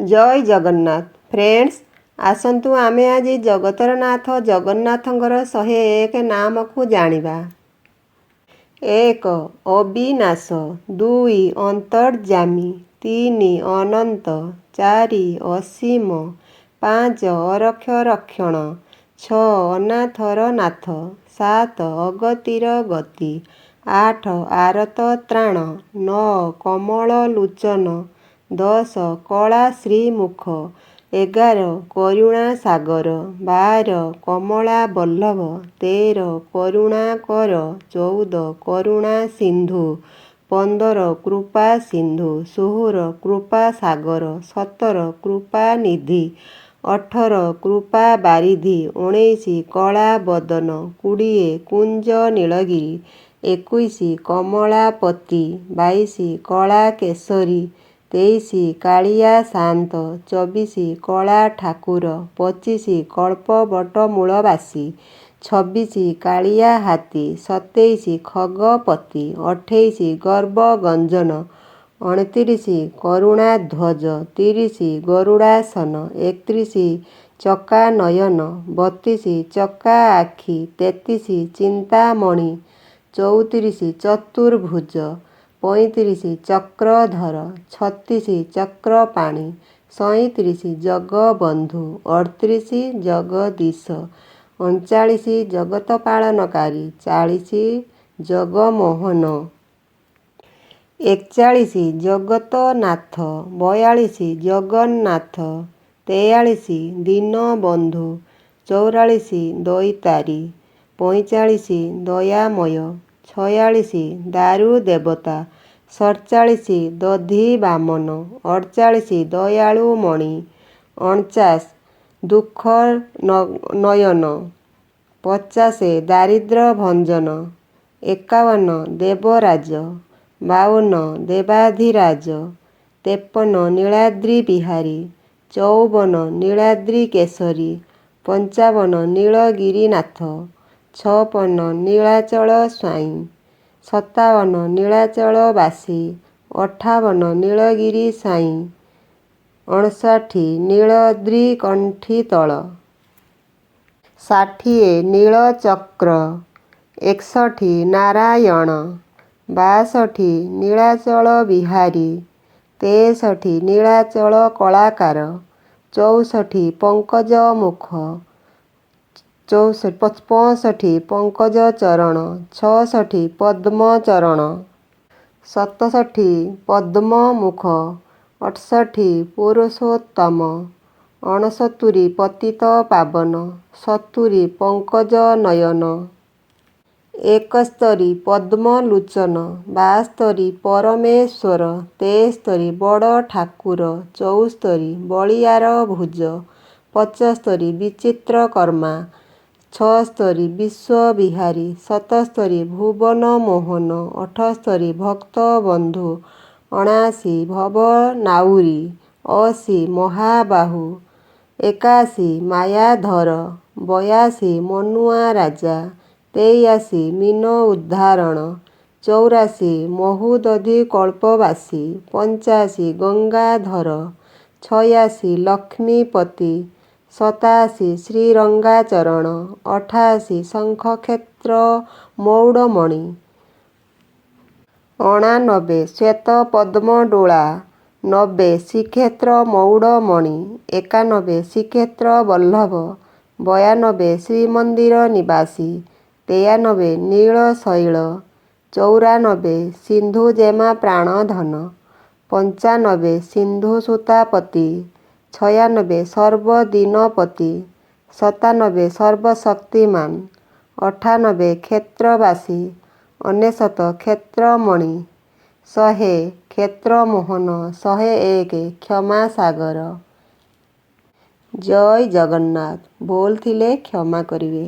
ଜୟ Jagannath friends, ଆସନ୍ତୁ ଆମେ ଆଜି ଜଗତର ନାଥ ଜଗନ୍ନାଥଙ୍କର 101 ନାମକୁ ଜାଣିବା। 1. ଅବିନାଶ 2. ଅନ୍ତର୍ଯ୍ୟାମୀ 3. ଅନନ୍ତ 4. ଅସୀମ 5. ଅରକ୍ଷ ରକ୍ଷଣ 6. ଅନାଥର ନାଥ 7. ଅଗତିର ଗତି 8. ଆରତ ତ୍ରାଣ 9. କମଳ ଲୋଚନ 10. କଳା ଶ୍ରୀମୁଖ 11. କରୁଣା ସାଗର 12. କମଳା ବଲ୍ଲଭ 13. କରୁଣାକର 14. କରୁଣା ସିନ୍ଧୁ 15. କୃପା ସିନ୍ଧୁ 16. କୃପା ସାଗର 17. କୃପା ନିଧି 18. କୃପା ବାରିଧି 19. କଳା ବଦନ 20. କୁଞ୍ଜ ନୀଳଗିରି 21. କମଳାପତି 22. କଳା କେଶରୀ 23. କାଳିଆ ସାନ୍ତ 24. କଳା ଠାକୁର 25. କଳ୍ପବଟମୂଳବାସୀ 26. କାଳିଆ ହାତୀ 27. ଖଗପତି 28. ଗର୍ବ-ଗଞ୍ଜନ 29. କରୁଣାଧ୍ୱଜ 30. ଗରୁଡ଼ାସନ 31. ଚକାନୟନ 32. ଚକା ଆଖି 33. ଚିନ୍ତାମଣି 34. ଚତୁର୍ଭୁଜ 35. ଚକ୍ରଧର 36. ଚକ୍ରପାଣି 37. ଜଗବନ୍ଧୁ 38. ଜଗଦୀଶ 39. ଜଗତ ପାଳନକାରୀ 40. ଜଗମୋହନ 41. ଜଗତନାଥ 42. ଜଗନ୍ନାଥ 43. ଦୀନବନ୍ଧୁ 44. ଦଇତାରି 45. ଦୟାମୟ 46. ଦାରୁଦେବତା 47. ଦଧିବାମନ 48. ଦୟାଳୁମଣି 49. ଦୁଃଖ ନୟନ 50. ଦାରିଦ୍ର୍ୟ ଭଞ୍ଜନ 51. ଦେବରାଜ 52. ଦେବାଧିରାଜ 53. ନୀଳାଦ୍ରି ବିହାରୀ 54. ନୀଳାଦ୍ରି କେଶରୀ 55. ନୀଳଗିରିନାଥ 56. ନୀଳାଚଳ ସ୍ୱାଇଁ 57. ନୀଳାଚଳବାସୀ 58. ନୀଳଗିରି ସାଇଁ 59. ନୀଳଦ୍ରିକଣ୍ଠିତଳ 60. ନୀଳଚକ୍ର 61. ନାରାୟଣ 62. ନୀଳାଚଳ ବିହାରୀ 63. ନୀଳାଚଳ କଳାକାର 64. ପଙ୍କଜ ମୁଖ 65. ପଙ୍କଜ ଚରଣ 66. ପଦ୍ମ ଚରଣ 67. ପଦ୍ମମୁଖ 68. ପୁରୁଷୋତ୍ତମ 69. ପତିତ ପାବନ 70. ପଙ୍କଜ ନୟନ 71. ପଦ୍ମଲୋଚନ 72. ପରମେଶ୍ୱର 73. ବଡ଼ ଠାକୁର 74. ବଳିୟାର ଭୁଜ 75. ବିଚିତ୍ରକର୍ମା 76. ବିଶ୍ୱବିହାରୀ 77. ଭୁବନମୋହନ 78. ଭକ୍ତବନ୍ଧୁ 79. ଭବନାଉରୀ 80. ମହାବାହୁ 81. ମାୟାଧର 82. ମନୁଆ ରାଜା 83. ମୀନ ଉଦ୍ଧାରଣ 84. ମହୂଦଧି କଳ୍ପବାସୀ 85. ଗଙ୍ଗାଧର 86. ଲକ୍ଷ୍ମୀପତି 87. ଶ୍ରୀରଙ୍ଗାଚରଣ 88. ଶଙ୍ଖକ୍ଷେତ୍ର ମଉଡ଼ମଣି 89. ଶ୍ୱେତପଦ୍ମଡୋଳା 90. ଶ୍ରୀକ୍ଷେତ୍ର ମଉଡ଼ମଣି 91. ଶ୍ରୀକ୍ଷେତ୍ର ବଲ୍ଲଭ 92. ଶ୍ରୀମନ୍ଦିର ନିବାସୀ 93. ନୀଳଶୈଳ 94. ସିନ୍ଧୁଜେମା ପ୍ରାଣଧନ 95. ସିନ୍ଧୁସୂତାପତି 96. ସର୍ବଦିନପତି 97. ସର୍ବଶକ୍ତିମାନ 98. କ୍ଷେତ୍ରବାସୀ 99. କ୍ଷେତ୍ରମଣି 100. କ୍ଷେତ୍ରମୋହନ 101. କ୍ଷମାସାଗର। ଜୟ ଜଗନ୍ନାଥ। ଭୁଲ ଥିଲେ କ୍ଷମା କରିବେ।